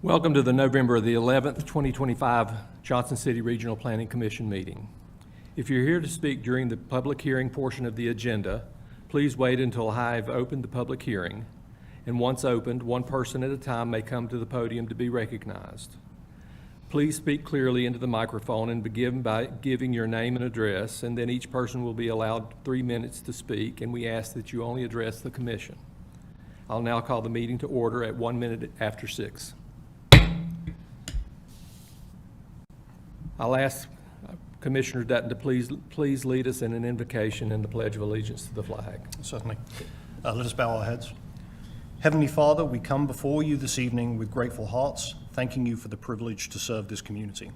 Welcome to the November the 11th, 2025 Johnson City Regional Planning Commission meeting. If you're here to speak during the public hearing portion of the agenda, please wait until I've opened the public hearing. And once opened, one person at a time may come to the podium to be recognized. Please speak clearly into the microphone and begin by giving your name and address, and then each person will be allowed 3 minutes to speak, and we ask that you only address the commission. I'll now call the meeting to order at 1 minute after 6. I'll ask Commissioner Dutton to please lead us in an invocation and the Pledge of Allegiance to the flag. Certainly. Let us bow our heads. Heavenly Father, we come before you this evening with grateful hearts, thanking you for the privilege to serve this community.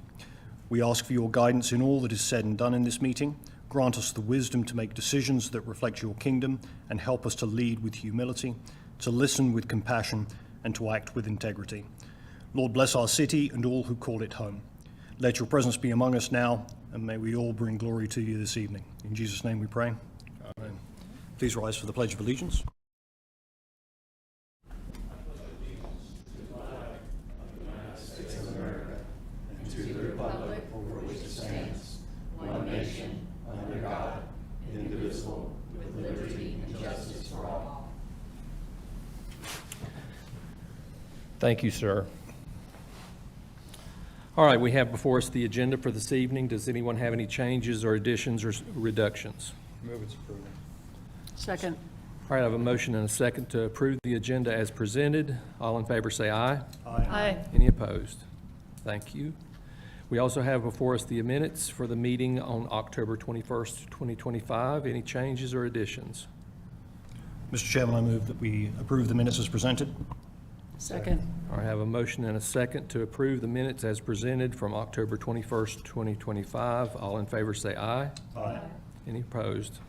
We ask for your guidance in all that is said and done in this meeting. Grant us the wisdom to make decisions that reflect your kingdom and help us to lead with humility, to listen with compassion, and to act with integrity. Lord, bless our city and all who call it home. Let your presence be among us now, and may we all bring glory to you this evening. In Jesus' name we pray. Amen. Please rise for the Pledge of Allegiance. Thank you, sir. All right, we have before us the agenda for this evening. Does anyone have any changes or additions or reductions? Move its approval. Second. All right, I have a motion and a second to approve the agenda as presented. All in favor say aye. Aye. Any opposed? Thank you. We also have before us the minutes for the meeting on October 21st, 2025. Any changes or additions? Mr. Chairman, I move that we approve the minutes as presented. Second. All right, I have a motion and a second to approve the minutes as presented from October 21st, 2025. All in favor say aye. Aye. Any opposed?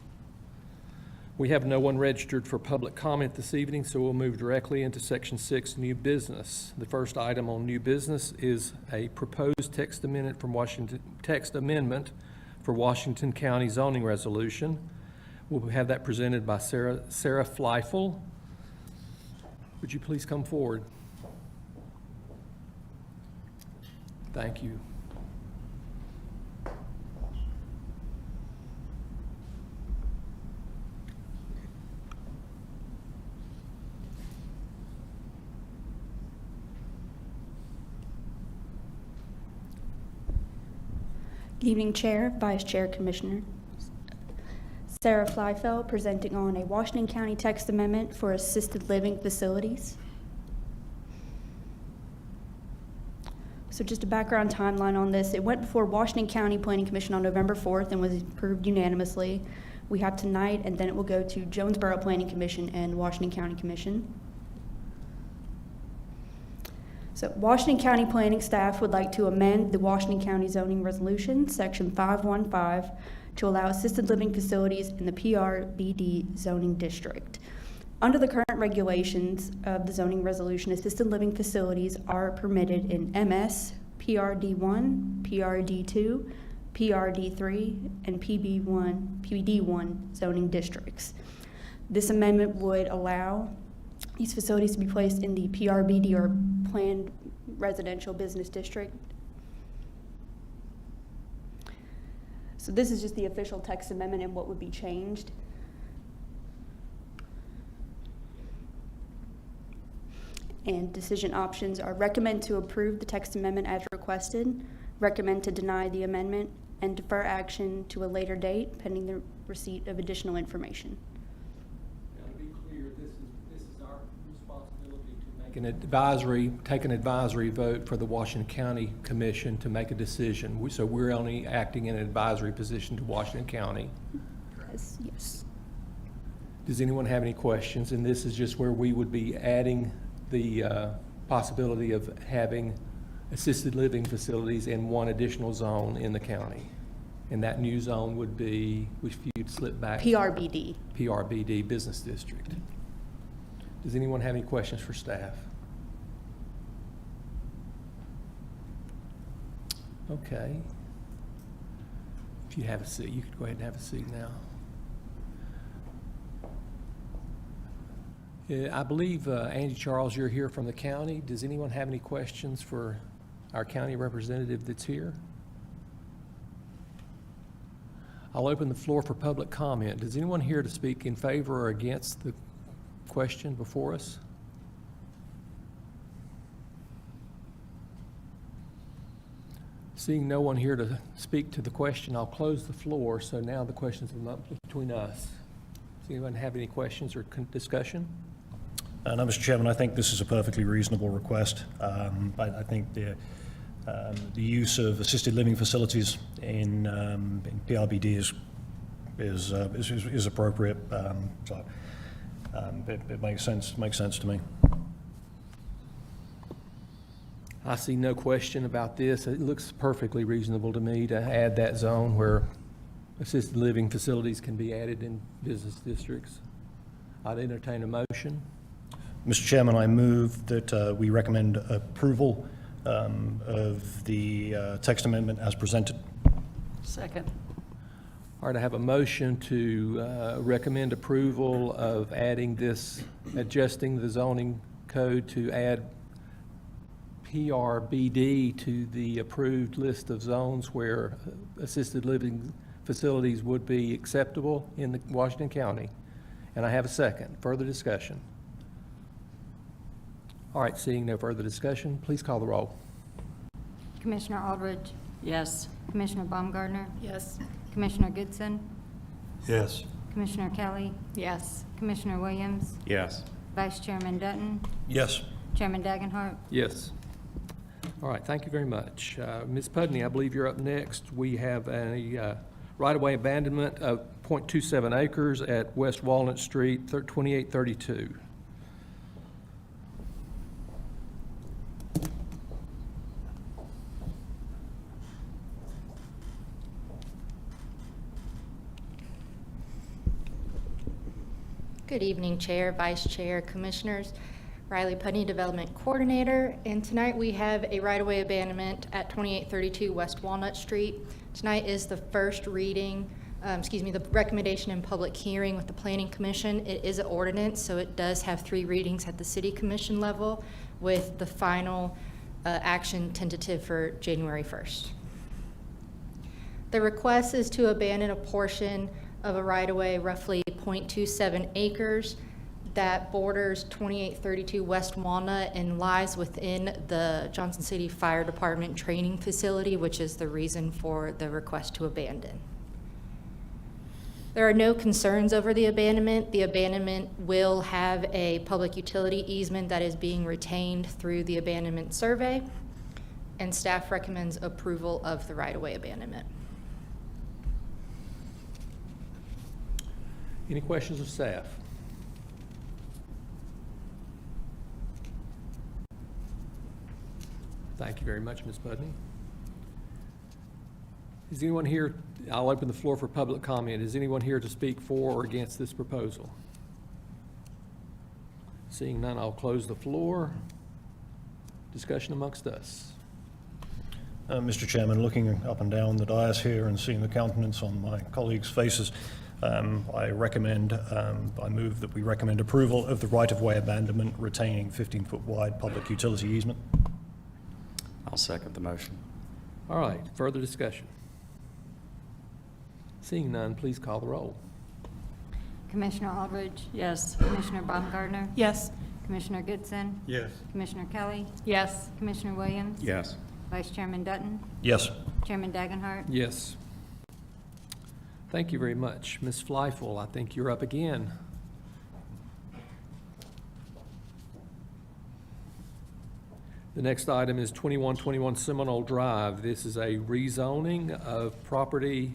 We have no one registered for public comment this evening, so we'll move directly into Section 6, New Business. The first item on new business is a proposed text amendment for Washington County zoning resolution. We'll have that presented by Sarah Fleifel. Would you please come forward? Thank you. Good evening, Chair, Vice Chair, Commissioner. Sarah Fleifel presenting on a Washington County text amendment for assisted living facilities. So just a background timeline on this. It went before Washington County Planning Commission on November 4th and was approved unanimously. We have tonight, and then it will go to Jonesboro Planning Commission and Washington County Commission. So Washington County Planning staff would like to amend the Washington County Zoning Resolution, Section 515, to allow assisted living facilities in the PRBD zoning district. Under the current regulations of the zoning resolution, assisted living facilities are permitted in MS, PRD1, PRD2, PRD3, and PBD1 zoning districts. This amendment would allow these facilities to be placed in the PRBD or Planned Residential Business District. So this is just the official text amendment and what would be changed. And decision options are recommend to approve the text amendment as requested, recommend to deny the amendment, and defer action to a later date pending the receipt of additional information. Now, to be clear, this is our responsibility to take an advisory vote for the Washington County Commission to make a decision. So we're only acting in an advisory position to Washington County. Yes. Does anyone have any questions? And this is just where we would be adding the possibility of having assisted living facilities in one additional zone in the county. And that new zone would be, if you'd slip back. PRBD Business District. Does anyone have any questions for staff? Okay. If you have a seat, you could go ahead and have a seat now. I believe, Andy Charles, you're here from the county. Does anyone have any questions for our county representative that's here? I'll open the floor for public comment. Does anyone here to speak in favor or against the question before us? Seeing no one here to speak to the question, I'll close the floor. So now the questions are between us. Does anyone have any questions or discussion? No, Mr. Chairman, I think this is a perfectly reasonable request. I think the use of assisted living facilities in PRBD is appropriate. So it makes sense to me. I see no question about this. It looks perfectly reasonable to me to add that zone where assisted living facilities can be added in business districts. I'd entertain a motion. Mr. Chairman, I move that we recommend approval of the text amendment as presented. Second. All right, I have a motion to recommend approval of adding this, adjusting the zoning code to add PRBD to the approved list of zones where assisted living facilities would be acceptable in the Washington County. And I have a second. Further discussion? All right, seeing no further discussion, please call the roll. Commissioner Aldridge, Yes. Commissioner Baumgartner, Yes. Commissioner Goodson, Yes. Commissioner Kelly, Yes. Commissioner Williams, Yes. Vice Chairman Dutton, Yes. Chairman Dagenhart. Yes. All right, thank you very much. Ms. Pudney, I believe you're up next. We have a right-of-way abandonment of .27 acres at West Walnut Street, 2832. Good evening, Chair, Vice Chair, Commissioners. Riley Pudney, Development Coordinator, and tonight we have a right-of-way abandonment at 2832 West Walnut Street. Tonight is the first reading, the recommendation and public hearing with the Planning Commission. It is an ordinance, so it does have 3 readings at the City Commission level, with the final action tentative for January 1st. The request is to abandon a portion of a right-of-way roughly .27 acres that borders 2832 West Walnut and lies within the Johnson City Fire Department training facility, which is the reason for the request to abandon. There are no concerns over the abandonment. The abandonment will have a public utility easement that is being retained through the abandonment survey, and staff recommends approval of the right-of-way abandonment. Any questions of staff? Thank you very much, Ms. Pudney. Is anyone here, I'll open the floor for public comment. Is anyone here to speak for or against this proposal? Seeing none, I'll close the floor. Discussion amongst us. Mr. Chairman, looking up and down the dais here and seeing the countenance on my colleagues' faces, I move that we recommend approval of the right-of-way abandonment retaining 15-foot wide public utility easement. I'll second the motion. All right, further discussion. Seeing none, please call the roll. Commissioner Aldridge, Yes. Commissioner Baumgartner, Yes. Commissioner Goodson, Yes. Commissioner Kelly, Yes. Commissioner Williams, Yes. Vice Chairman Dutton, Yes. Chairman Dagenhart. Yes. Thank you very much. Ms. Fleifel, I think you're up again. The next item is 2121 Seminole Drive. This is a rezoning of property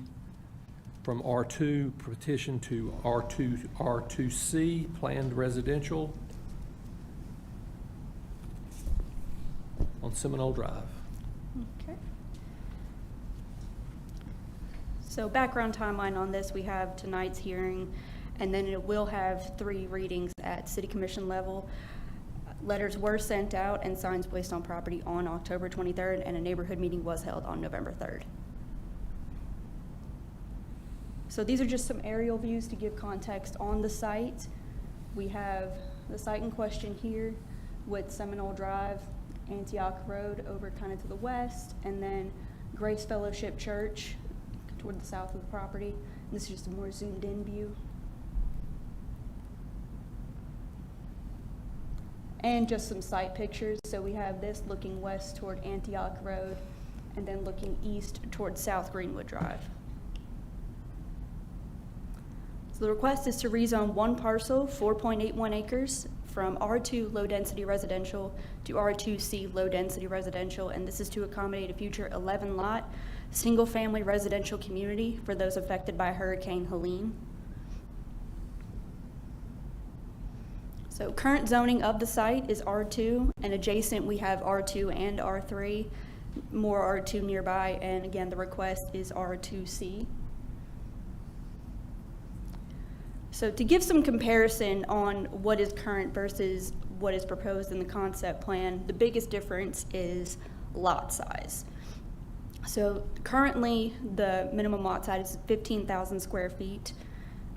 from R2 petition to R2C, planned residential on Seminole Drive. Okay. So background timeline on this, we have tonight's hearing, and then it will have 3 readings at City Commission level. Letters were sent out and signs placed on property on October 23rd, and a neighborhood meeting was held on November 3rd. So these are just some aerial views to give context on the site. We have the site in question here with Seminole Drive, Antioch Road over kind of to the west, and then Grace Fellowship Church toward the south of the property. This is just a more zoomed in view. And just some site pictures. So we have this looking west toward Antioch Road and then looking east toward South Greenwood Drive. So the request is to rezone one parcel, 4.81 acres, from R2 low-density residential to R2C low-density residential, and this is to accommodate a future 11-lot, single-family residential community for those affected by Hurricane Helene. So current zoning of the site is R2, and adjacent we have R2 and R3, more R2 nearby, and again, the request is R2C. So to give some comparison on what is current versus what is proposed in the concept plan, the biggest difference is lot size. So currently, the minimum lot size is 15,000 square feet.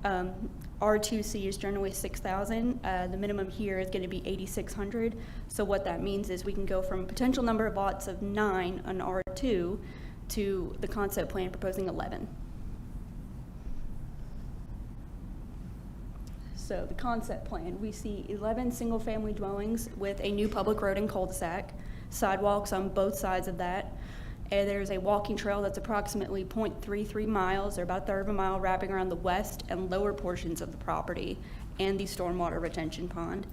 R2C is generally 6,000. The minimum here is going to be 8,600. So what that means is we can go from a potential number of lots of 9 on R2 to the concept plan proposing 11. So the concept plan, we see 11 single-family dwellings with a new public road and cul-de-sac, sidewalks on both sides of that, and there's a walking trail that's approximately 0.33 miles, or about a third of a mile, wrapping around the west and lower portions of the property and the stormwater retention pond.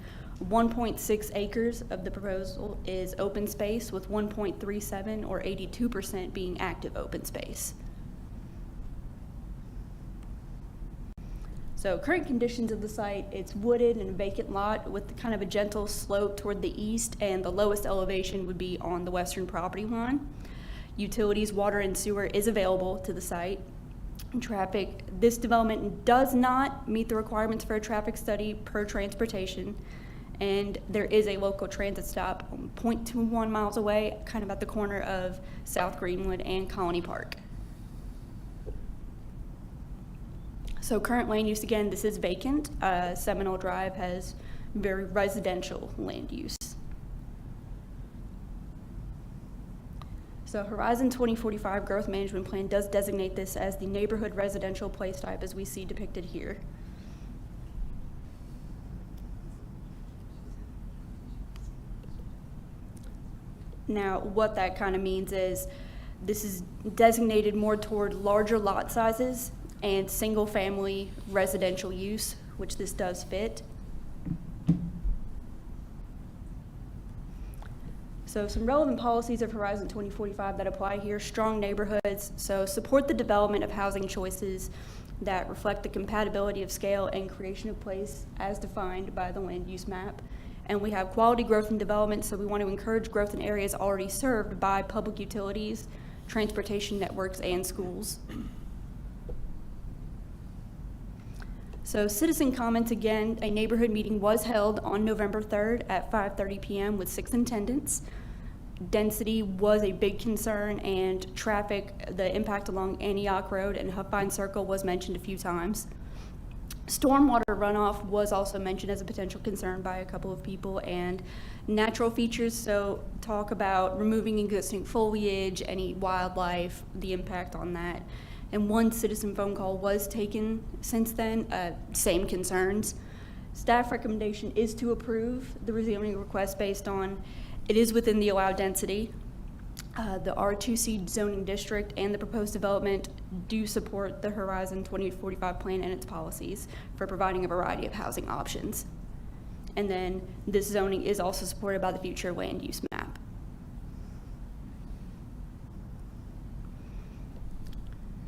1.6 acres of the proposal is open space, with 1.37 or 82% being active open space. So current conditions of the site, it's wooded and a vacant lot with kind of a gentle slope toward the east, and the lowest elevation would be on the western property line. Utilities, water and sewer is available to the site. Traffic, this development does not meet the requirements for a traffic study per transportation, and there is a local transit stop 0.21 miles away, kind of at the corner of South Greenwood and Colony Park. So current land use, again, this is vacant. Seminole Drive has very residential land use. So Horizon 2045 Growth Management Plan does designate this as the neighborhood residential place type, as we see depicted here. Now, what that kind of means is this is designated more toward larger lot sizes and single-family residential use, which this does fit. So some relevant policies of Horizon 2045 that apply here: strong neighborhoods, so support the development of housing choices that reflect the compatibility of scale and creation of place as defined by the land use map. And we have quality growth and development, so we want to encourage growth in areas already served by public utilities, transportation networks, and schools. So citizen comments, again, a neighborhood meeting was held on November 3rd at 5:30 p.m. with 6 attendants. Density was a big concern, and traffic, the impact along Antioch Road and Huffine Circle was mentioned a few times. Stormwater runoff was also mentioned as a potential concern by a couple of people, and natural features, so talk about removing existing foliage, any wildlife, the impact on that. And one citizen phone call was taken since then, same concerns. Staff recommendation is to approve the rezoning request based on it is within the allowed density. The R2C zoning district and the proposed development do support the Horizon 2045 plan and its policies for providing a variety of housing options. And then this zoning is also supported by the future land use map.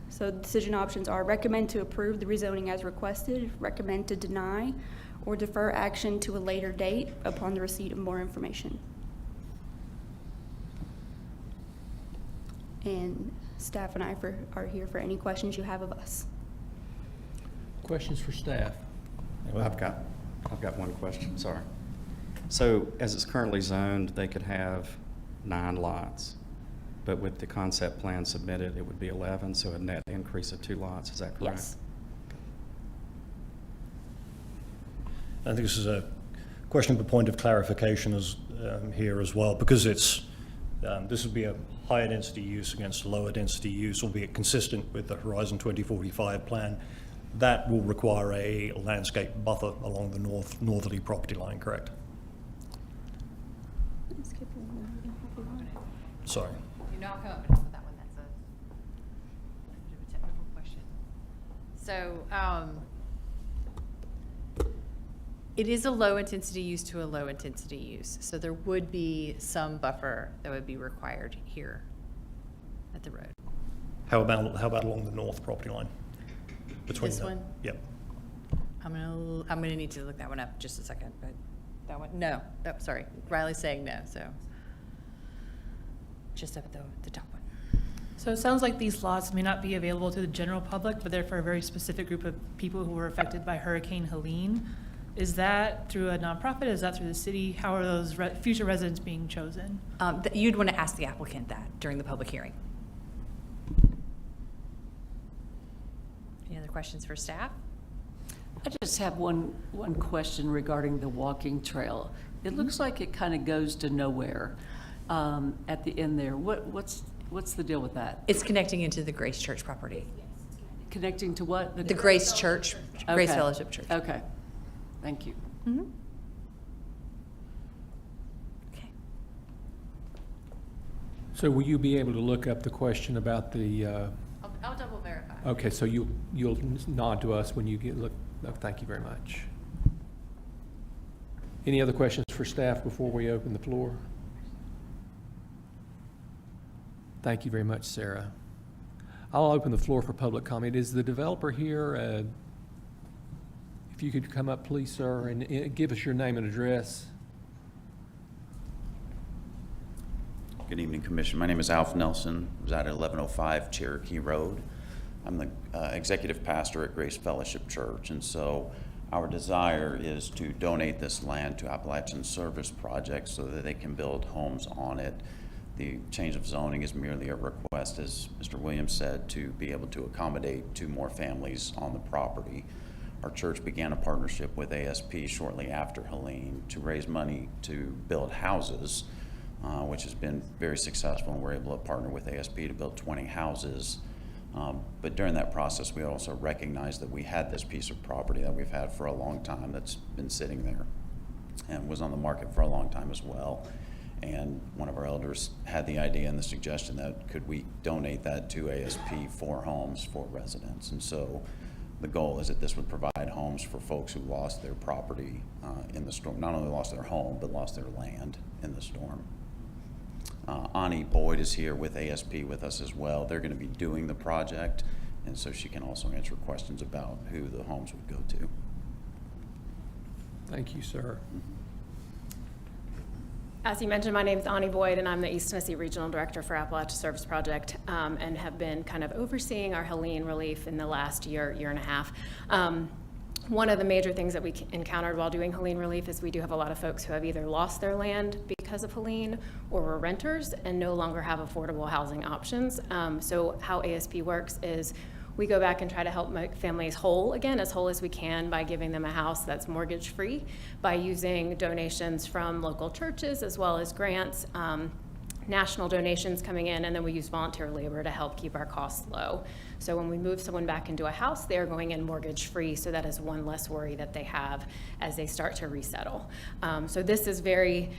So decision options are: recommend to approve the rezoning as requested, recommend to deny, or defer action to a later date upon the receipt of more information. And staff and I are here for any questions you have of us. Questions for staff? Well, I've got one question, sorry. So as it's currently zoned, they could have 9 lots, but with the concept plan submitted, it would be 11, so a net increase of 2 lots, is that correct? Yes. I think this is a Question for point of clarification is here as well, because it's this would be a higher density use against a lower density use, albeit consistent with the Horizon 2045 plan. That will require a landscape buffer along the northerly property line, correct? Sorry. You're not coming up with that one, that's a bit of a technical question. So, it is a low-intensity use to a low-intensity use, so there would be some buffer that would be required here at the road. How about along the north property line? Between This the- one? Yep. I'm gonna need to look that one up just a second, but that one, no, sorry, Riley's saying no, so. Just up at the top one. So it sounds like these lots may not be available to the general public, but they're for a very specific group of people who were affected by Hurricane Helene. Is that through a nonprofit? Is that through the city? How are those future residents being chosen? You'd want to ask the applicant that during the public hearing. Any other questions for staff? I just have one question regarding the walking trail. It looks like it kind of goes to nowhere at the end there. What's the deal with that? It's connecting into the Grace Church property. Connecting to what? The Grace Church, Grace Okay. Fellowship Church. Okay, thank you. Mhm. Okay. So will you be able to look up the question about the, I'll double verify. okay, so you'll nod to us when you look, oh, thank you very much. Any other questions for staff before we open the floor? Thank you very much, Sarah. I'll open the floor for public comment. Is the developer here? If you could come up, please, sir, and give us your name and address. Good evening, Commission. My name is Alf Nelson. I reside at 1105 Cherokee Road. I'm the executive pastor at Grace Fellowship Church, and so our desire is to donate this land to Appalachian Service Project so that they can build homes on it. The change of zoning is merely a request, as Mr. Williams said, to be able to accommodate 2 more families on the property. Our church began a partnership with ASP shortly after Helene to raise money to build houses, which has been very successful, and we're able to partner with ASP to build 20 houses. But during that process, we also recognized that we had this piece of property that we've had for a long time that's been sitting there and was on the market for a long time as well. And one of our elders had the idea and the suggestion that could we donate that to ASP for homes for residents. And so the goal is that this would provide homes for folks who lost their property in the storm, not only lost their home, but lost their land in the storm. Ani Boyd is here with ASP with us as well. They're going to be doing the project, and so she can also answer questions about who the homes would go to. Thank you, sir. As you mentioned, my name is Ani Boyd, and I'm the East Tennessee Regional Director for Appalachia Service Project, and have been kind of overseeing our Helene relief in the last year and a half. One of the major things that we encountered while doing Helene relief is we do have a lot of folks who have either lost their land because of Helene or were renters and no longer have affordable housing options. So how ASP works is we go back and try to help make families whole again, as whole as we can, by giving them a house that's mortgage free, by using donations from local churches as well as grants, national donations coming in, and then we use volunteer labor to help keep our costs low. So when we move someone back into a house, they're going in mortgage free, so that is one less worry that they have as they start to resettle. So this is very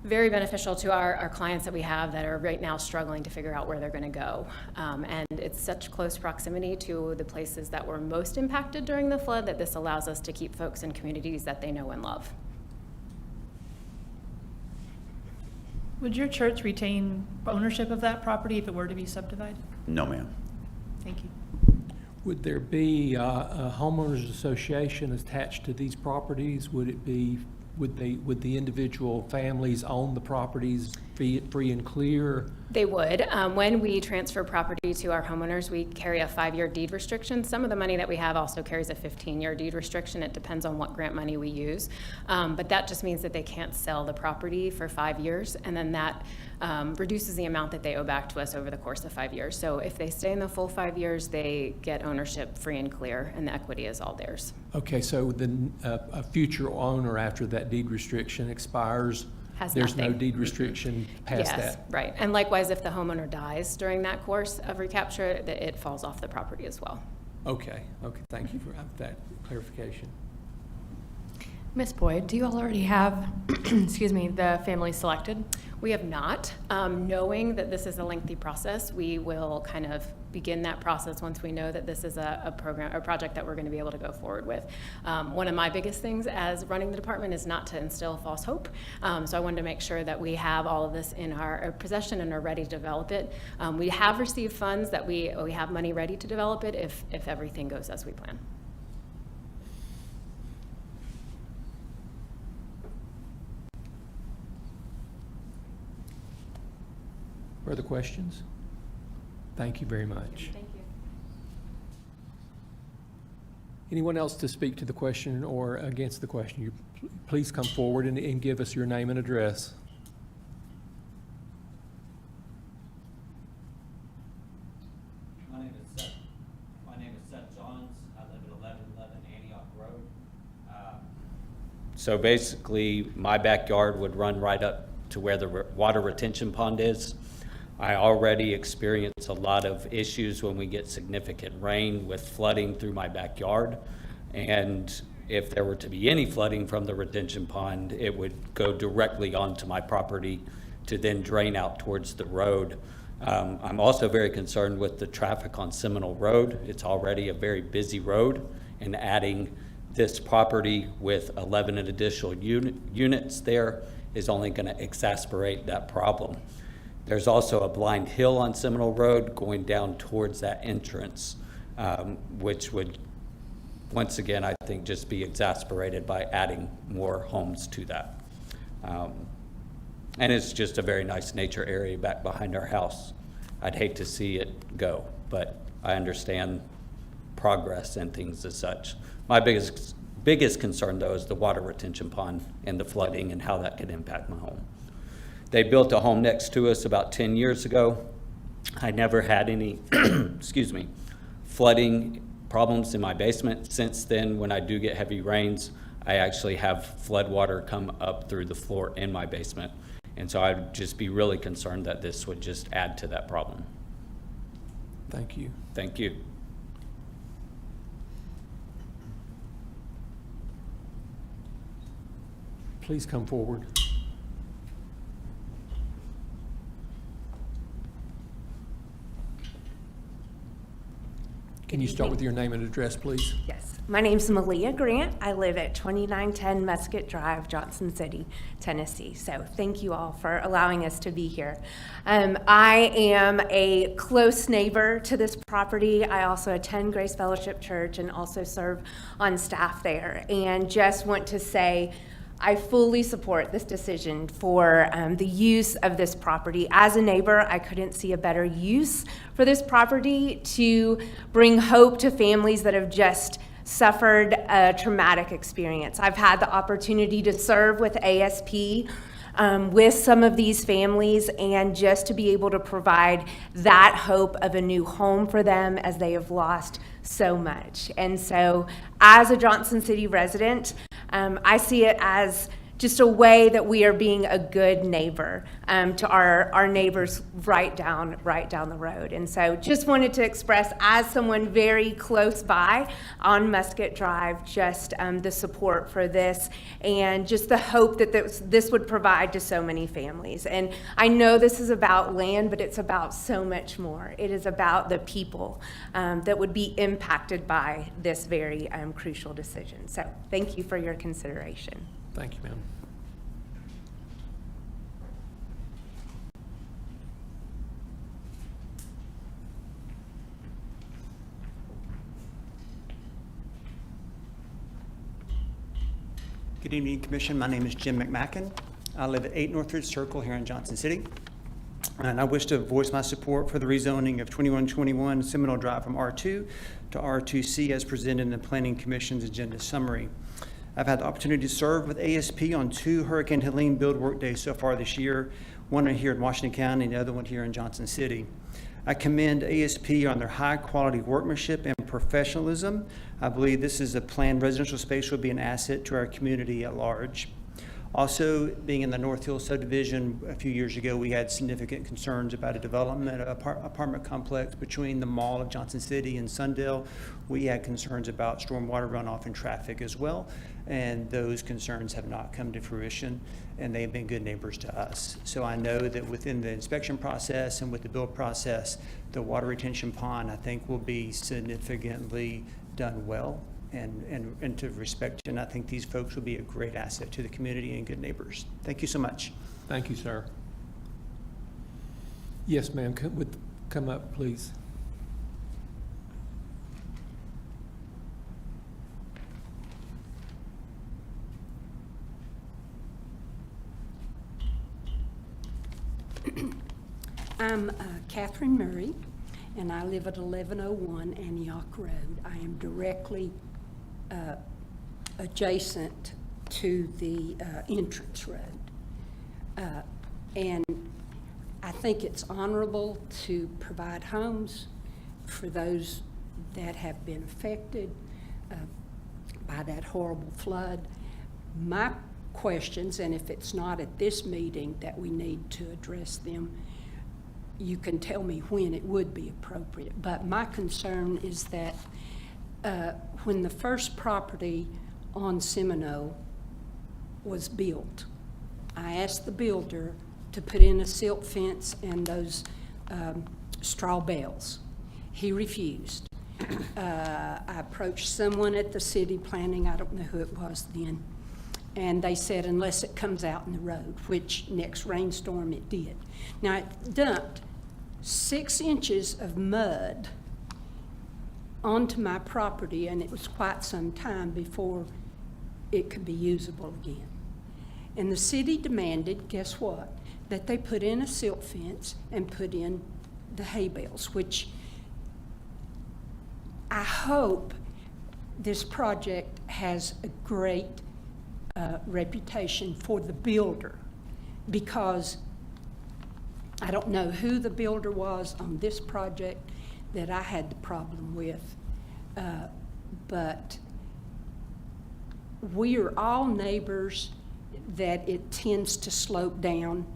beneficial to our clients that we have that are right now struggling to figure out where they're going to go. And it's such close proximity to the places that were most impacted during the flood that this allows us to keep folks in communities that they know and love. Would your church retain ownership of that property if it were to be subdivided? No, ma'am. Thank you. Would there be a homeowners association attached to these properties? Would it be, would the individual families own the properties free and clear? They would. When we transfer property to our homeowners, we carry a 5-year deed restriction. Some of the money that we have also carries a 15-year deed restriction. It depends on what grant money we use. But that just means that they can't sell the property for 5 years, and then that reduces the amount that they owe back to us over the course of 5 years. So if they stay in the full 5 years, they get ownership free and clear, and the equity is all theirs. Okay, so then a future owner after that that deed restriction expires, Has there's no nothing. deed restriction past Yes, that? right. And likewise, if the homeowner dies during that course of recapture, it falls off the property as well. Okay, thank you for that clarification. Ms. Boyd, do you all already have, excuse me, the family selected? We have not. Knowing that this is a lengthy process, we will kind of begin that process once we know that this is a program, a project that we're going to be able to go forward with. One of my biggest things as running the department is not to instill false hope. So I wanted to make sure that we have all of this in our possession and are ready to develop it. We have received funds that we have money ready to develop it if everything goes as we plan. Further questions? Thank you very much. Thank you. Anyone else to speak to the question or against the question? Please come forward and give us your name and address. My name is Seth Johns. I live at 1111 Antioch Road. So basically, my backyard would run right up to where the water retention pond is. I already experience a lot of issues when we get significant rain with flooding through my backyard. And if there were to be any flooding from the retention pond, it would go directly onto my property to then drain out towards the road. I'm also very concerned with the traffic on Seminole Road. It's already a very busy road, and adding this property with 11 additional units there is only going to exacerbate that problem. There's also a blind hill on Seminole Road going down towards that entrance, which would, once again, I think just be exacerbated by adding more homes to that. And it's just a very nice nature area back behind our house. I'd hate to see it go, but I understand progress and things as such. My biggest concern, though, is the water retention pond and the flooding and how that could impact my home. They built a home next to us about 10 years ago. I never had any, excuse me, flooding problems in my basement. Since then, when I do get heavy rains, I actually have flood water come up through the floor in my basement. And so I'd just be really concerned that this would just add to that problem. Thank you. Thank you. Please come forward. Can you start with your name and address, please? Yes. My name's Malia Grant. I live at 2910 Musket Drive, Johnson City, Tennessee. So thank you all for allowing us to be here. I am a close neighbor to this property. I also attend Grace Fellowship Church and also serve on staff there. And just want to say, I fully support this decision for the use of this property. As a neighbor, I couldn't see a better use for this property to bring hope to families that have just suffered a traumatic experience. I've had the opportunity to serve with ASP with some of these families, and just to be able to provide that hope of a new home for them as they have lost so much. And so as a Johnson City resident, I see it as just a way that we are being a good neighbor to our neighbors right down the road. And so just wanted to express, as someone very close by on Musket Drive, just the support for this and just the hope that this would provide to so many families. And I know this is about land, but it's about so much more. It is about the people that would be impacted by this very crucial decision. So thank you for your consideration. Thank you, ma'am. Good evening, Commission. My name is Jim McMacken. I live at 8 Northridge Circle here in Johnson City. And I wish to voice my support for the rezoning of 2121 Seminole Drive from R2 to R2C as presented in the Planning Commission's agenda summary. I've had the opportunity to serve with ASP on 2 Hurricane Helene build work days so far this year, one here in Washington County and the other one here in Johnson City. I commend ASP on their high quality workmanship and professionalism. I believe this is a planned residential space will be an asset to our community at large. Also, being in the North Hill subdivision, a few years ago, we had significant concerns about a development, apartment complex between the Mall of Johnson City and Sundale. We had concerns about stormwater runoff and traffic as well, and those concerns have not come to fruition, and they've been good neighbors to us. So I know that within the inspection process and with the build process, the water retention pond, I think, will be significantly done well and to respect, and I think these folks will be a great asset to the community and good neighbors. Thank you so much. Thank you, sir. Yes, ma'am, come up, please. I'm Catherine Murray, and I live at 1101 Antioch Road. I am directly adjacent to the entrance road. And I think it's honorable to provide homes for those that have been affected by that horrible flood. My questions, and if it's not at this meeting that we need to address them, you can tell me when it would be appropriate. But my concern is that when the first property on Seminole was built, I asked the builder to put in a silt fence and those straw bales. He refused. I approached someone at the city planning, I don't know who it was then, and they said unless it comes out in the road, which next rainstorm it did. Now it dumped 6 inches of mud onto my property, and it was quite some time before it could be usable again. And the city demanded, guess what? That they put in a silt fence and put in the hay bales, which I hope this project has a great reputation for the builder, because I don't know who the builder was on this project that I had the problem with, but we are all neighbors that it tends to slope down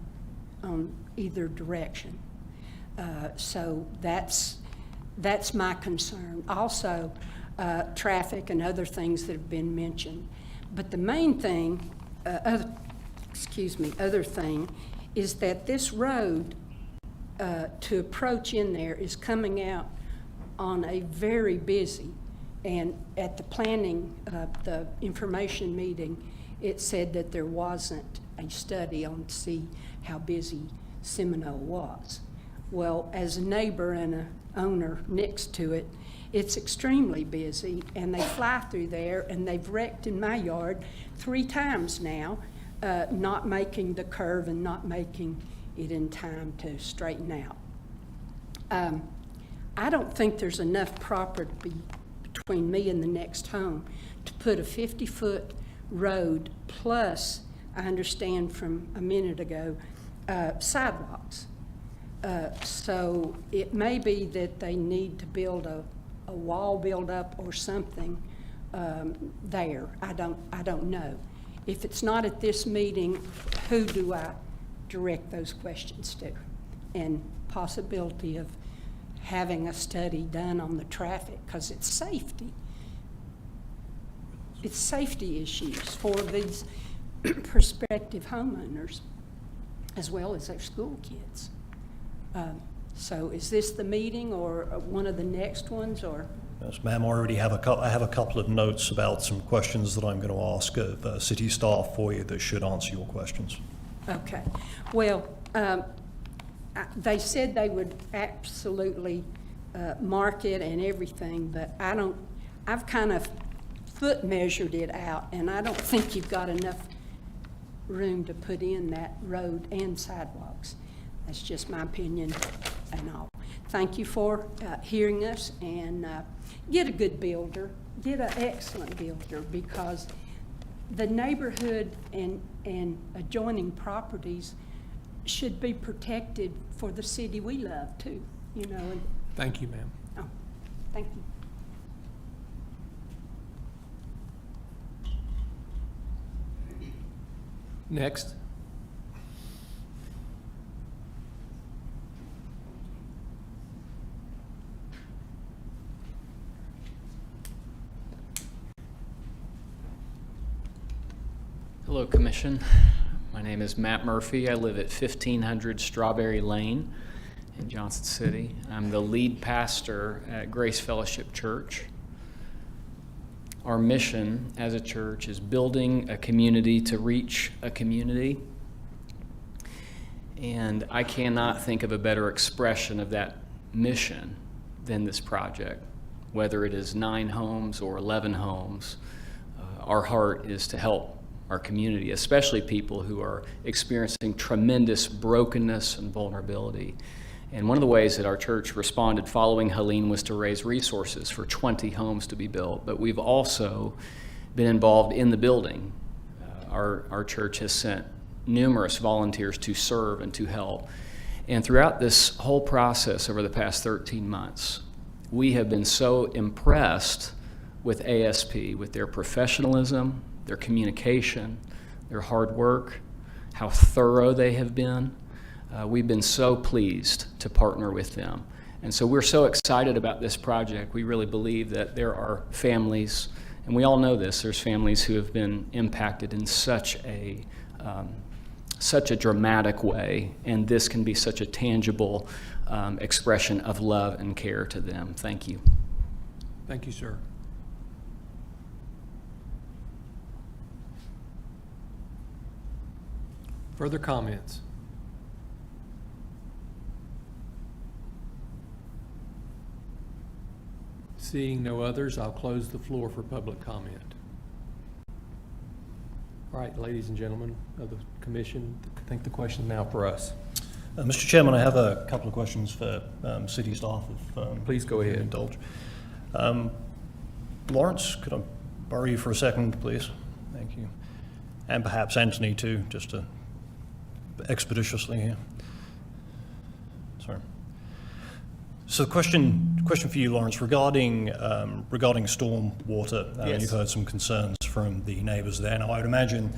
on either direction. So that's my concern. Also, traffic and other things that have been mentioned. But the main thing, other thing, is that this road to approach in there is coming out on a very busy, and at the planning, the information meeting, it said that there wasn't a study on to see how busy Seminole was. Well, as a neighbor and an owner next to it, it's extremely busy, and they fly through there, and they've wrecked in my yard 3 times now, not making the curve and not making it in time to straighten out. I don't think there's enough property between me and the next home to put a 50-foot road plus, I understand from a minute ago, sidewalks. So it may be that they need to build a wall build-up or something there. I don't know. If it's not at this meeting, who do I direct those questions to? And possibility of having a study done on the traffic, because it's safety. It's safety issues for these prospective homeowners as well as their school kids. So is this the meeting or one of the next ones, or? Yes, ma'am, I have a couple of notes about some questions that I'm going to ask of city staff for you that should answer your questions. Okay. Well, they said they would absolutely mark it and everything, but I've kind of foot measured it out, and I don't think you've got enough room to put in that road and sidewalks. That's just my opinion and all. Thank you for hearing us, and get a good builder, get an excellent builder, because the neighborhood and adjoining properties should be protected for the city we love too, you know. And, Thank you, ma'am. oh, thank you. Next. Hello, Commission. My name is Matt Murphy. I live at 1500 Strawberry Lane in Johnson City. I'm the lead pastor at Grace Fellowship Church. Our mission as a church is building a community to reach a community. And I cannot think of a better expression of that mission than this project. Whether it is 9 homes or 11 homes, our heart is to help our community, especially people who are experiencing tremendous brokenness and vulnerability. And one of the ways that our church responded following Helene was to raise resources for 20 homes to be built. But we've also been involved in the building. Our church has sent numerous volunteers to serve and to help. And throughout this whole process over the past 13 months, we have been so impressed with ASP, with their professionalism, their communication, their hard work, how thorough they have been. We've been so pleased to partner with them. And so we're so excited about this project. We really believe that there are families, and we all know this, there's families who have been impacted in such a dramatic way, and this can be such a tangible expression of love and care to them. Thank you. Thank you, sir. Further comments? Seeing no others, I'll close the floor for public comment. All right, ladies and gentlemen of the commission, I think the question now for us. Mr. Chairman, I have a couple of questions for city staff. If, Please go ahead. Indulge. Lawrence, could I borrow you for a second, please? Thank you. And perhaps Anthony, too, just to expeditiously here. Sorry. So the question for you, Lawrence, regarding storm water. Yes. You've heard some concerns from the neighbors there. Now, I would imagine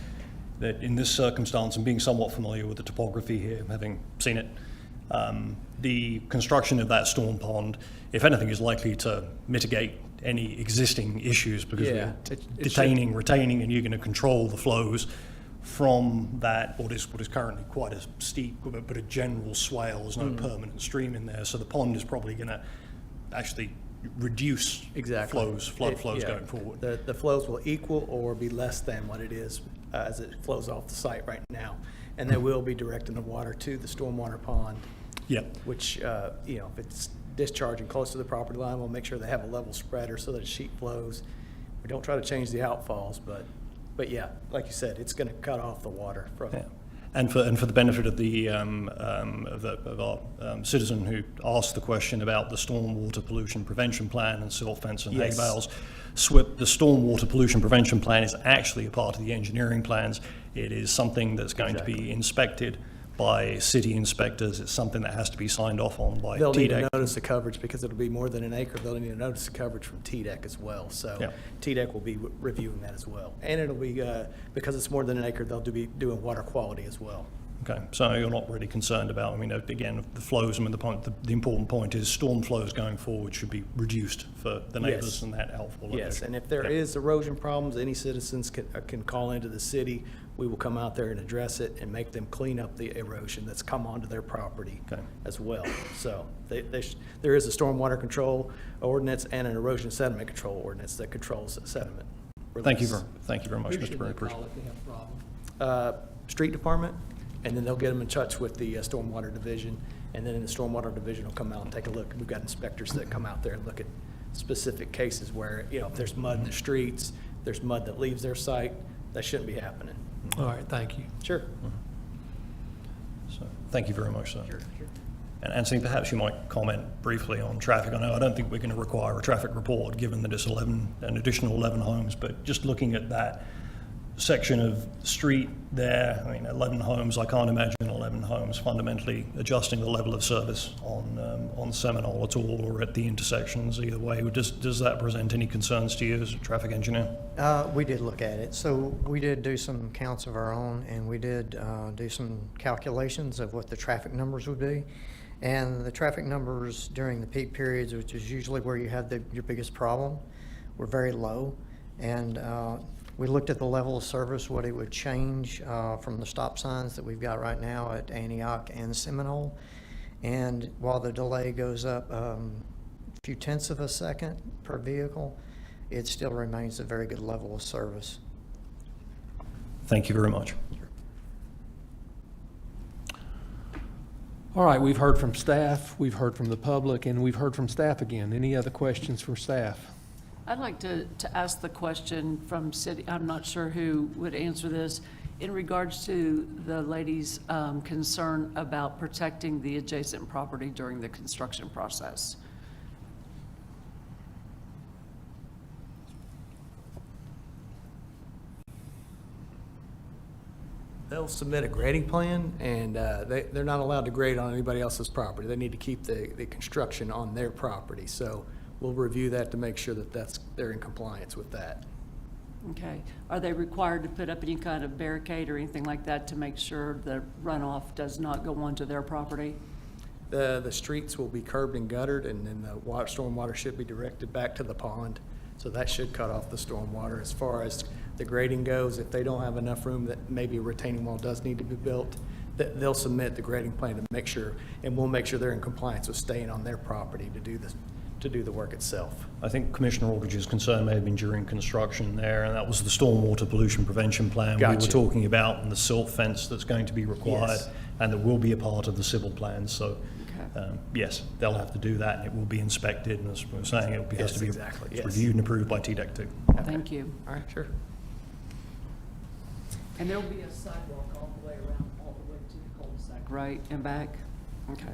that in this circumstance, and being somewhat familiar with the topography here, having seen it, the construction of that storm pond, if anything, is likely to mitigate any existing issues because we're retaining, and you're going to control the flows from that, what is currently quite a steep, but a general swale. There's no permanent stream in there, so the pond is probably going to actually reduce flows going forward. The flows will equal or be less than what it is as it flows off the site right now. And they will be directing the water to the stormwater pond. Yep. Which, if it's discharging close to the property line, we'll make sure they have a level spreader so that the sheet flows. We don't try to change the outfalls, but yeah, like you said, it's going to cut off the water from. Yeah. And for the benefit of the our citizen who asked the question about the stormwater pollution prevention plan and silt fence and hay bales, SWIP, the stormwater pollution prevention plan is actually a part of the engineering plans. It is something that's going to be inspected by city inspectors. It's something that has to be signed off on by TDEC. They'll need to notice the coverage because it'll be more than an acre. They'll need to notice the coverage from TDEC as well. So TDEC will be reviewing that as well. And it'll be, because it's more than an acre, they'll be doing water quality as well. Okay, so you're not really concerned about, again, the flows. The important point is storm flows going forward should be reduced for the neighbors and that helpful. Yes, and if there is erosion problems, any citizens can call into the city. We will come out there and address it and make them clean up the erosion that's come onto their property as well. So there is a stormwater control ordinance and an erosion sediment control ordinance that controls sediment. Thank you very much, Mr. Berry. Street department, and then they'll get them in touch with the stormwater division, and then the stormwater division will come out and take a look. We've got inspectors that come out there and look at specific cases where, if there's mud in the streets, there's mud that leaves their site, that shouldn't be happening. All right, thank you. Sure. So, thank you very much, sir. Sure. And Anthony, perhaps you might comment briefly on traffic. I don't think we're going to require a traffic report given that it's an additional 11 homes, but just looking at that section of street there, I mean, 11 homes, I can't imagine 11 homes fundamentally adjusting the level of service on Seminole at all, or at the intersections either way. Does that present any concerns to you as a traffic engineer? We did look at it. So we did do some counts of our own, and we did do some calculations of what the traffic numbers would be. And the traffic numbers during the peak periods, which is usually where you have your biggest problem, were very low. And we looked at the level of service, what it would change from the stop signs that we've got right now at Antioch and Seminole. And while the delay goes up a few tenths of a second per vehicle, it still remains a very good level of service. Thank you very much. All right, we've heard from staff, we've heard from the public, and we've heard from staff again. Any other questions for staff? I'd like to ask the question from city, I'm not sure who would answer this, in regards to the lady's concern about protecting the adjacent property during the construction process. They'll submit a grading plan, and they're not allowed to grade on anybody else's property. They need to keep the construction on their property. So we'll review that to make sure that they're in compliance with that. Okay. Are they required to put up any kind of barricade or anything like that to make sure the runoff does not go onto their property? The streets will be curbed and guttered, and then the stormwater should be directed back to the pond. So that should cut off the stormwater. As far as the grading goes, if they don't have enough room, that maybe a retaining wall does need to be built, they'll submit the grading plan to make sure, and we'll make sure they're in compliance with staying on their property to do the work itself. I think Commissioner Aldridge's concern may have been during construction there, and that was the stormwater pollution prevention plan we were talking about, and the silt fence that's going to be required, Yes. and that will be a part of the civil plans. So, yes, they'll have to do that, and it will be inspected, and as we were saying, it has to be reviewed and approved by TDEC too. Thank you. All right, sure. And there'll be a sidewalk all the way around, all the way to the cul-de-sac, right, and back? Okay.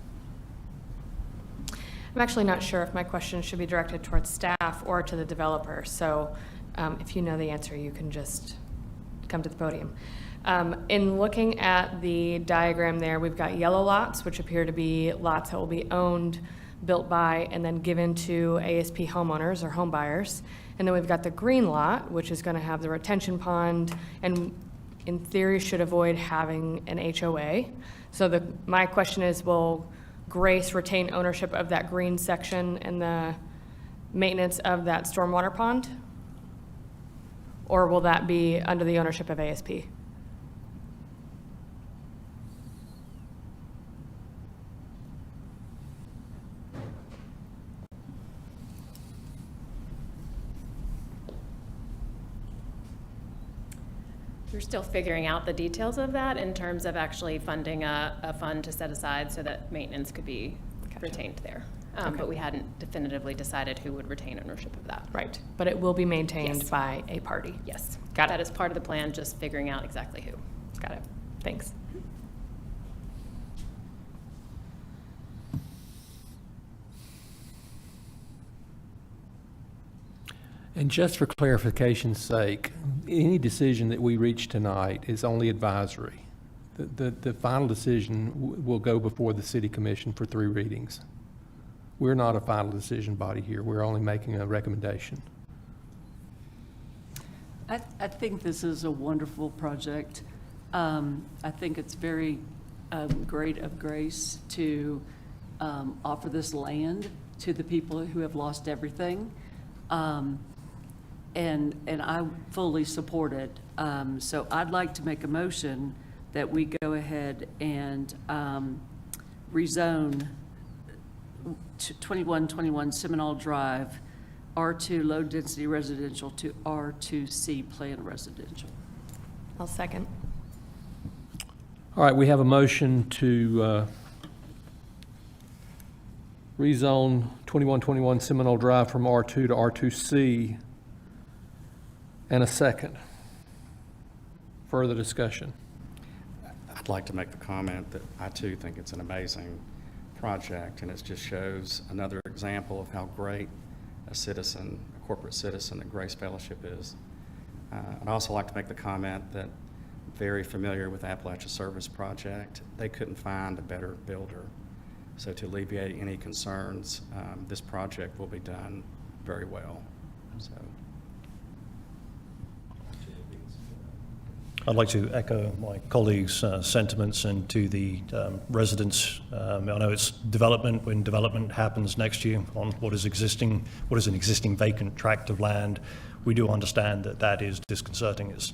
I'm actually not sure if my question should be directed towards staff or to the developer. So if you know the answer, you can just come to the podium. In looking at the diagram there, we've got yellow lots, which appear to be lots that will be owned, built by, and then given to ASP homeowners or home buyers. And then we've got the green lot, which is going to have the retention pond and in theory should avoid having an HOA. So my question is, will Grace retain ownership of that green section and the maintenance of that stormwater pond? Or will that be under the ownership of ASP? We're still figuring out the details of that in terms of actually funding a fund to set aside so that maintenance could be retained there. But we hadn't definitively decided who would retain ownership of that. Right, but it will be maintained by a party? Yes. Got it. That is part of the plan, just figuring out exactly who. Got it. Thanks. And just for clarification's sake, any decision that we reach tonight is only advisory. The final decision will go before the city commission for 3 readings. We're not a final decision body here. We're only making a recommendation. I think this is a wonderful project. I think it's very great of Grace to offer this land to the people who have lost everything. And I fully support it. So I'd like to make a motion that we go ahead and rezone 2121 Seminole Drive, R2 low density residential to R2C planned residential. I'll second. All right, we have a motion to rezone 2121 Seminole Drive from R2 to R2C, and a second. Further discussion. I'd like to make the comment that I too think it's an amazing project, and it just shows another example of how great a citizen, a corporate citizen that Grace Fellowship is. I'd also like to make the comment that very familiar with Appalachia Service Project. They couldn't find a better builder. So to alleviate any concerns, this project will be done very well. So. I'd like to echo my colleagues' sentiments, and to the residents, I know it's development. When development happens next year on what is an existing vacant tract of land, we do understand that that is disconcerting. It's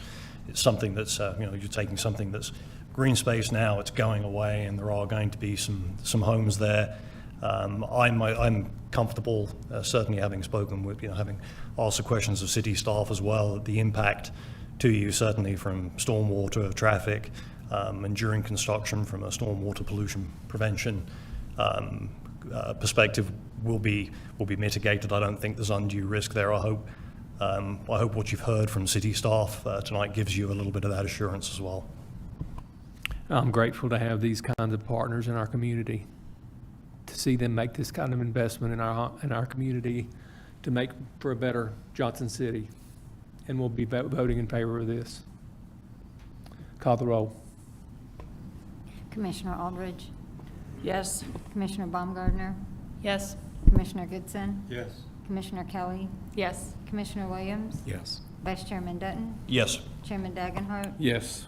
something that's, you're taking something that's green space now, it's going away, and there are going to be some homes there. I'm comfortable, certainly having spoken with, having asked the questions of city staff as well, that the impact to you, certainly from stormwater, traffic, and during construction from a stormwater pollution prevention perspective will be mitigated. I don't think there's undue risk there. I hope what you've heard from city staff tonight gives you a little bit of that assurance as well. I'm grateful to have these kinds of partners in our community, to see them make this kind of investment in our community to make for a better Johnson City. And we'll be voting in favor of this. Call the roll. Commissioner Aldridge, Yes. Commissioner Baumgartner, Yes. Commissioner Goodson, Yes. Commissioner Kelly, Yes. Commissioner Williams, Yes. Vice Chairman Dutton, Yes. Chairman Dagenhart. Yes.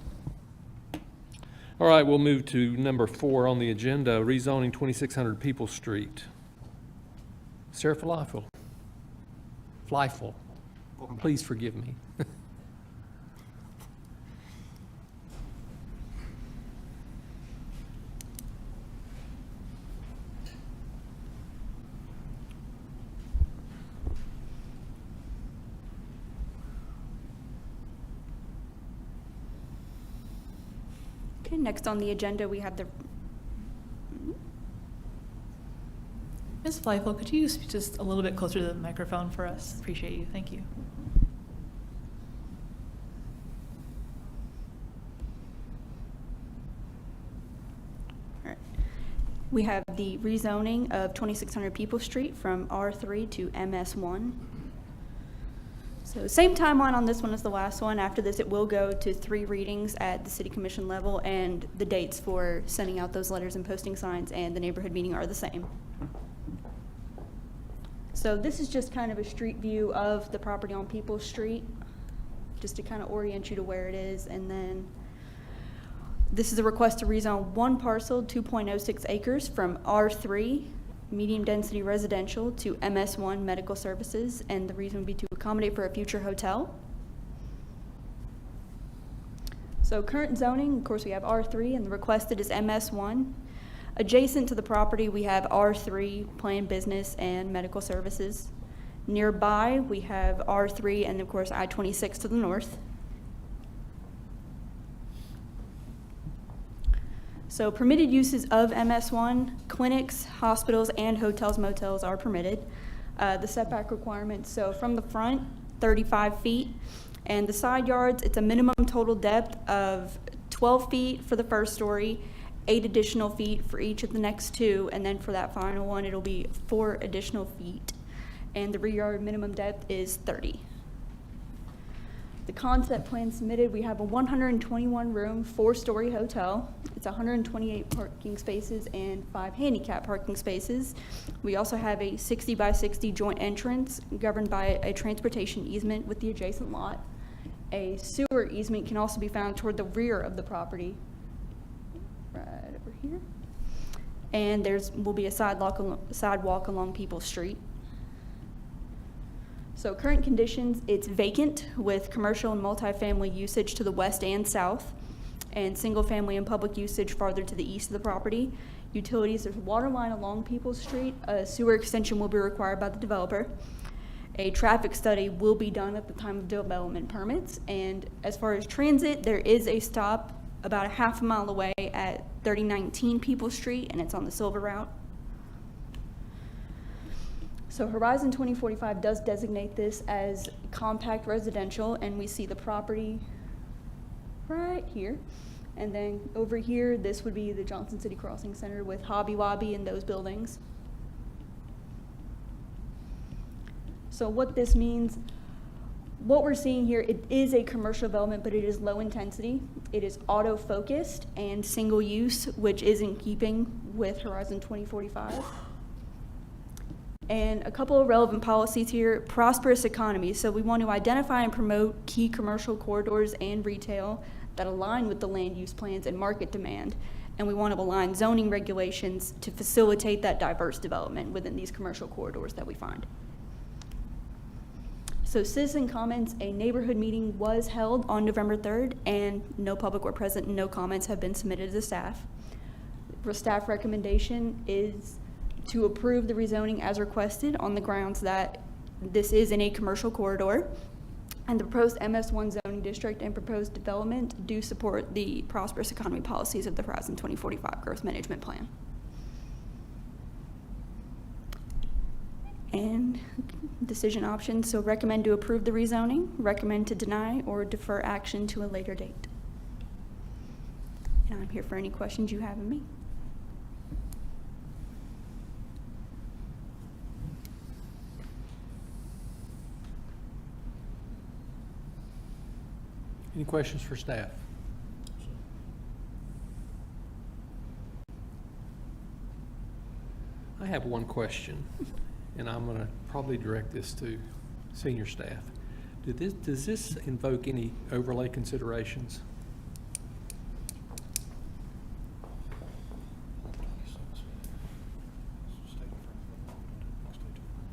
All right, we'll move to number 4 on the agenda, rezoning 2600 Peoples Street. Sarah Fleifel. Please forgive me. Okay, next on the agenda, we have the, Ms. Fleifel, could you speak just a little bit closer to the microphone for us? Appreciate you. Thank you. we have the rezoning of 2600 Peoples Street from R3 to MS1. So same timeline on this one as the last one. After this, it will go to 3 readings at the City Commission level, and the dates for sending out those letters and posting signs and the neighborhood meeting are the same. So this is just kind of a street view of the property on Peoples Street, just to kind of orient you to where it is. And then this is a request to rezone one parcel, 2.06 acres, from R3, medium density residential, to MS1, medical services, and the reason would be to accommodate for a future hotel. So current zoning, of course, we have R3, and the requested is MS1. Adjacent to the property, we have R3, planned business and medical services. Nearby, we have R3 and, of course, I-26 to the north. So permitted uses of MS1, clinics, hospitals, and hotels, motels are permitted. The setback requirements, so from the front, 35 feet, and the side yards, it's a minimum total depth of 12 feet for the first story, 8 additional feet for each of the next 2, and then for that final one, it'll be 4 additional feet. And the rear yard minimum depth is 30. The concept plan submitted, we have a 121-room, 4-story hotel. It's 128 parking spaces and 5 handicap parking spaces. We also have a 60 by 60 joint entrance governed by a transportation easement with the adjacent lot. A sewer easement can also be found toward the rear of the property, right over here. And will be a sidewalk along Peoples Street. So current conditions, it's vacant with commercial and multifamily usage to the west and south, and single family and public usage farther to the east of the property. Utilities, there's a water line along Peoples Street. A sewer extension will be required by the developer. A traffic study will be done at the time of development permits. And as far as transit, there is a stop about a half a mile away at 3019 Peoples Street, and it's on the Silver Route. So Horizon 2045 does designate this as compact residential, and we see the property right here. And then over here, this would be the Johnson City Crossing Center with Hobby Lobby and those buildings. So what this means, what we're seeing here, it is a commercial development, but it is low intensity. It is auto-focused and single use, which is in keeping with Horizon 2045. And a couple of relevant policies here, prosperous economy. So we want to identify and promote key commercial corridors and retail that align with the land use plans and market demand. And we want to align zoning regulations to facilitate that diverse development within these commercial corridors that we find. So citizen comments, a neighborhood meeting was held on November 3rd, and no public were present, and no comments have been submitted to staff. The staff recommendation is to approve the rezoning as requested on the grounds that this is in a commercial corridor, and the proposed MS1 zoning district and proposed development do support the prosperous economy policies of the Horizon 2045 Growth Management Plan. And decision options, so recommend to approve the rezoning, recommend to deny, or defer action to a later date. And I'm here for any questions you have of me. Any questions for staff? I have one question, and I'm going to probably direct this to senior staff. Does this invoke any overlay considerations?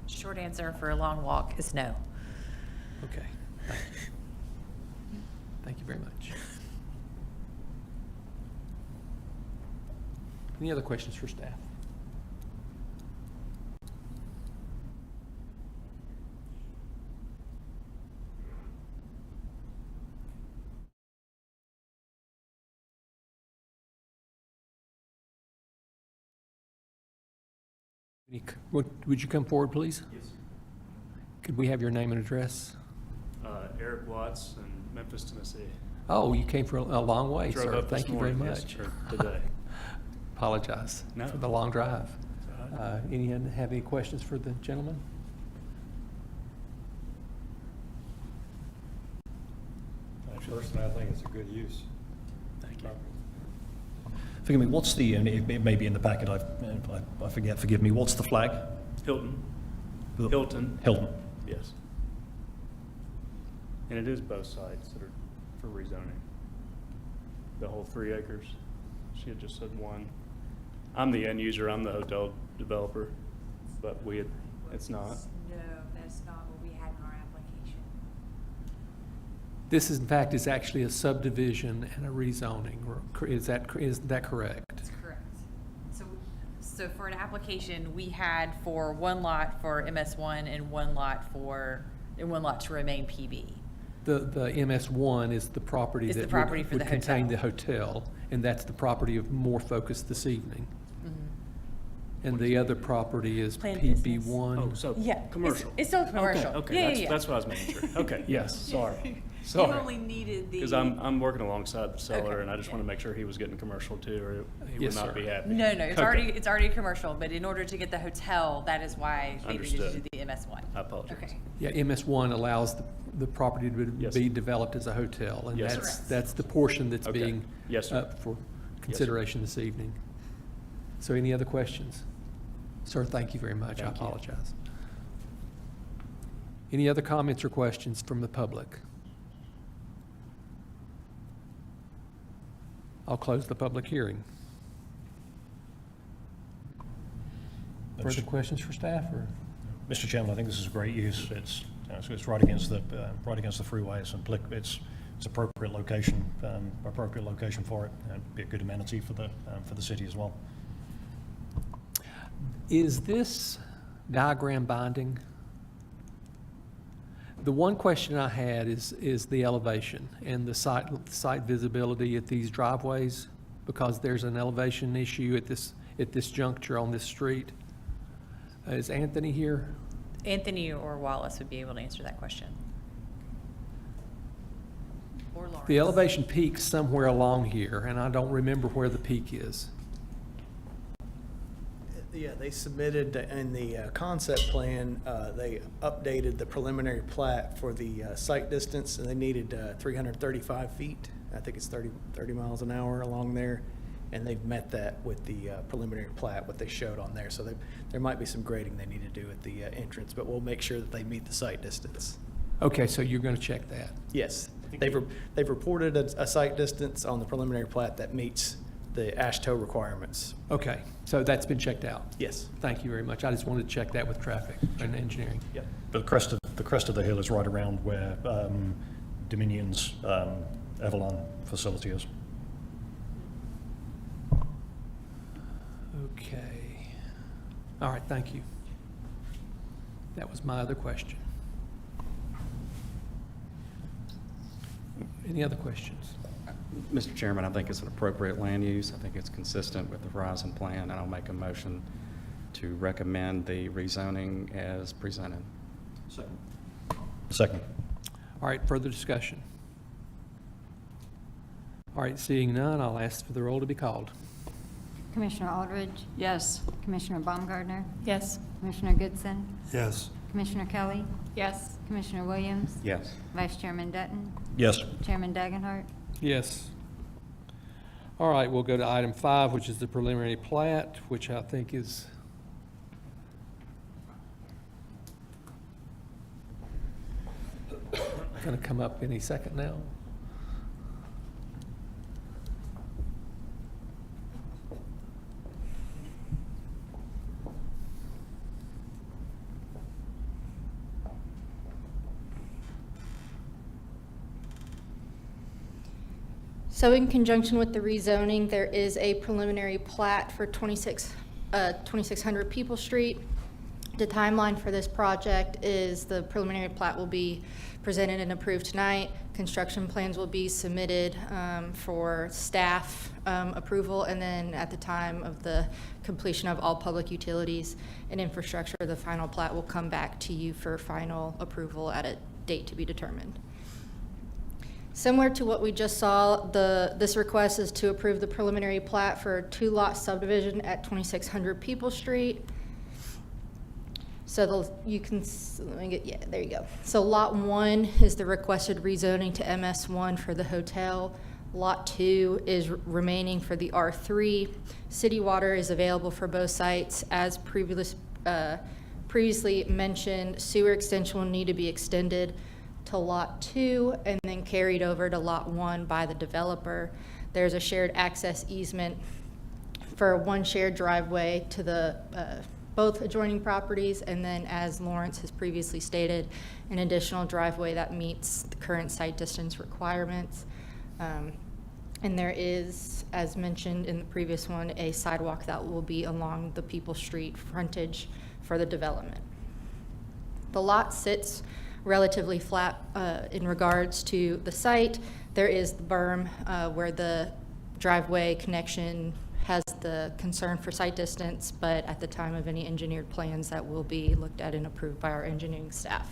Short answer for a long walk is no. Okay, thank you. Thank you very much. Any other questions for staff? Would you come forward, please? Yes. Could we have your name and address? Eric Watts in Memphis, Tennessee. Oh, you came from a long way, Drove sir. up this Thank you very morning, yes, much. or today. Apologize No. for the long drive. It's all right. Have any questions for the gentleman? Personally, I think it's a good use. Thank you. Forgive me, what's the, and it may be in the packet, I forget, forgive me, what's the flag? Hilton. Hilton. Hilton. Yes. And it is both sides that are for rezoning. The whole 3 acres. She had just said 1. I'm the end user, I'm the hotel developer, but it's not. No, that's not what we had in our application. This is, in fact, is actually a subdivision and a rezoning. Is that correct? That's correct. So for an application, we had for 1 lot for MS1 and 1 lot to remain PB. The MS1 is the property Is the that property for would the contain the hotel. hotel, and that's the property of More Focus this evening. Mm-hmm. And the other property is Planned PB1. Oh, so Yeah, commercial. It's still commercial. Okay, Yeah. that's what I was making sure. Okay, yes, sorry. You only needed the. Because I'm working alongside the seller, Okay. and I just want to make sure he was getting commercial too, or he Yes, would not sir. be happy. No, Okay. it's already commercial, but in order to get the hotel, that is why they needed to Understood. do the MS1. I apologize. Okay. Yeah, MS1 allows the property to Yes. be developed as a hotel, and Yes, sir. that's the portion that's Okay. being Yes, sir. up for consideration this evening. So any other questions? Sir, thank you very much. I Thank you. apologize. Any other comments or questions from the public? I'll close the public hearing. Further questions for staff, or? Mr. Chairman, I think this is a great use. It's right against the freeway. It's appropriate location for it. It'd be a good amenity for the city as well. Is this diagram binding? The one question I had is the elevation and the site visibility at these driveways, because there's an elevation issue at this juncture on this street. Is Anthony here? Anthony or Wallace would be able to answer that question. Or Lawrence. The elevation peaks somewhere along here, and I don't remember where the peak is. Yeah, they submitted in the concept plan, they updated the preliminary plat for the site distance, and they needed 335 feet. I think it's 30 miles an hour along there, and they've met that with the preliminary plat, what they showed on there. So there might be some grading they need to do at the entrance, but we'll make sure that they meet the site distance. Okay, so you're going to check that? Yes, they've reported a site distance on the preliminary plat that meets the AASHTO requirements. Okay, so that's been checked out? Yes. Thank you very much. I just wanted to check that with traffic and engineering. Yep. The crest of the hill is right around where Dominion's Avalon facility is. Okay. All right, thank you. That was my other question. Any other questions? Mr. Chairman, I think it's an appropriate land use. I think it's consistent with the Horizon Plan, and I'll make a motion to recommend the rezoning as presented. Second. All right, further discussion? All right, seeing none, I'll ask for the roll to be called. Commissioner Aldridge, Yes. Commissioner Baumgartner, Yes. Commissioner Goodson, Yes. Commissioner Kelly, Yes. Commissioner Williams, Yes. Vice Chairman Dutton, Yes. Chairman Dagenhart. Yes. All right, we'll go to item 5, which is the preliminary plat, which I think is going to come up any second now. So in conjunction with the rezoning, there is a preliminary plat for 2600 People Street. The timeline for this project is the preliminary plat will be presented and approved tonight. Construction plans will be submitted for staff approval, and then at the time of the completion of all public utilities and infrastructure, the final plat will come back to you for final approval at a date to be determined. Similar to what we just saw, this request is to approve the preliminary plat for a 2-lot subdivision at 2600 People Street. So there you go. So Lot 1 is the requested rezoning to MS1 for the hotel. Lot 2 is remaining for the R3. City water is available for both sites. As previously mentioned, sewer extension will need to be extended to Lot 2 and then carried over to Lot 1 by the developer. There's a shared access easement for one shared driveway to the both adjoining properties, and then, as Lawrence has previously stated, an additional driveway that meets the current site distance requirements. And there is, as mentioned in the previous one, a sidewalk that will be along the People Street frontage for the development. The lot sits relatively flat in regards to the site. There is the berm where the driveway connection has the concern for site distance, but at the time of any engineered plans, that will be looked at and approved by our engineering staff.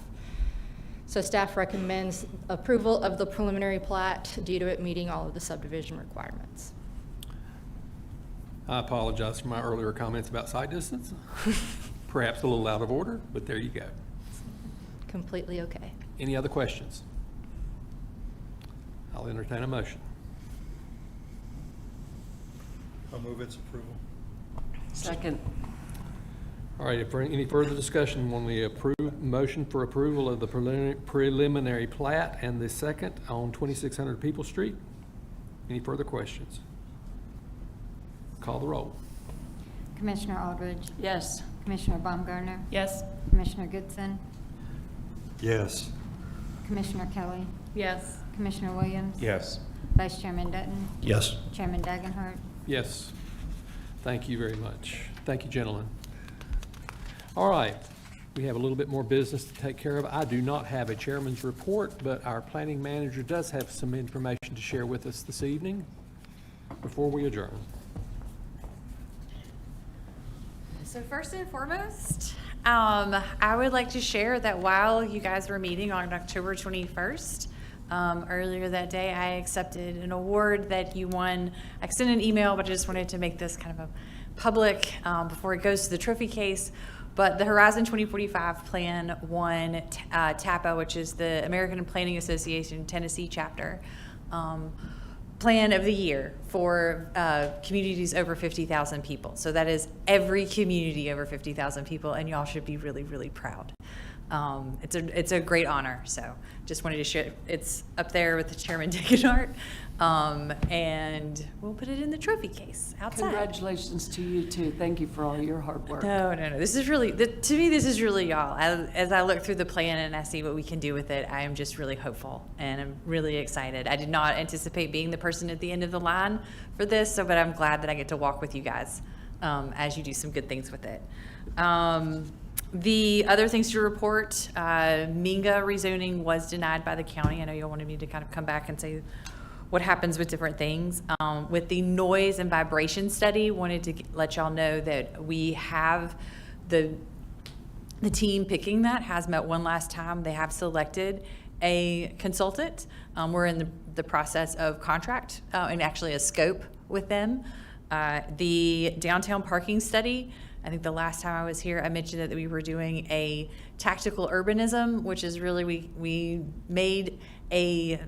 So staff recommends approval of the preliminary plat due to it meeting all of the subdivision requirements. I apologize for my earlier comments about site distance. Perhaps a little out of order, but there you go. Completely okay. Any other questions? I'll entertain a motion. I'll move its approval. Second. All right, if for any further discussion on the motion for approval of the preliminary plat and the second on 2600 People Street? Any further questions? Call the roll. Commissioner Aldridge, Yes. Commissioner Baumgartner, Yes. Commissioner Goodson, Yes. Commissioner Kelly, Yes. Commissioner Williams, Yes. Vice Chairman Dutton, Yes. Chairman Dagenhart. Yes. Thank you very much. Thank you, gentlemen. All right, we have a little bit more business to take care of. I do not have a chairman's report, but our planning manager does have some information to share with us this evening before we adjourn. So first and foremost, I would like to share that while you guys were meeting on October 21st, earlier that day, I accepted an award that you won. I sent an email, but I just wanted to make this kind of a public before it goes to the trophy case. But the Horizon 2045 plan won TAPA, which is the American Planning Association Tennessee chapter, Plan of the Year for communities over 50,000 people. So that is every community over 50,000 people, and y'all should be really, really proud. It's a great honor. So just wanted to share. It's up there with the Chairman Degenhart, and we'll put it in the trophy case outside. Congratulations to you too. Thank you for all your hard work. No. This is really, to me, this is really y'all. As I look through the plan and I see what we can do with it, I am just really hopeful and I'm really excited. I did not anticipate being the person at the end of the line for this, but I'm glad that I get to walk with you guys as you do some good things with it. The other things to report, Minga rezoning was denied by the county. I know you wanted me to kind of come back and say what happens with different things. With the noise and vibration study, wanted to let y'all know that we have the team picking that has met one last time. They have selected a consultant. We're in the process of contract and actually a scope with them. The downtown parking study, I think the last time I was here, I mentioned that we were doing a tactical urbanism, which is really, we made a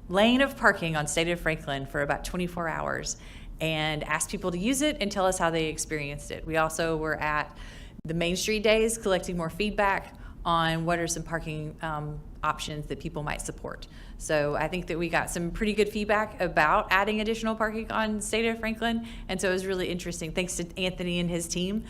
lane of parking on State of Franklin for about 24 hours and asked people to use it and tell us how they experienced it. We also were at the Main Street Days collecting more feedback on what are some parking options that people might support. So I think that we got some pretty good feedback about adding additional parking on State of Franklin, and so it was really interesting. Thanks to Anthony and his team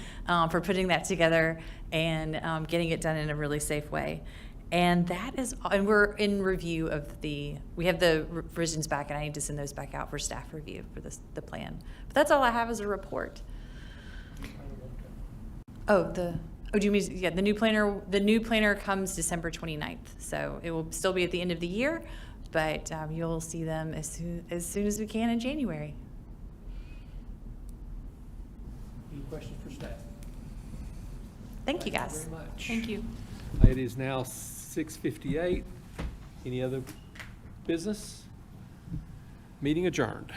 for putting that together and getting it done in a really safe way. And that is, and we're in review of we have the revisions back, and I need to send those back out for staff review for the plan. But that's all I have as a report. Do you mean, yeah, the new planner comes December 29th. So it will still be at the end of the year, but you'll see them as soon as we can in January. Any questions for staff? Thank you, guys. Very much. Thank you. It is now 6:58. Any other business? Meeting adjourned.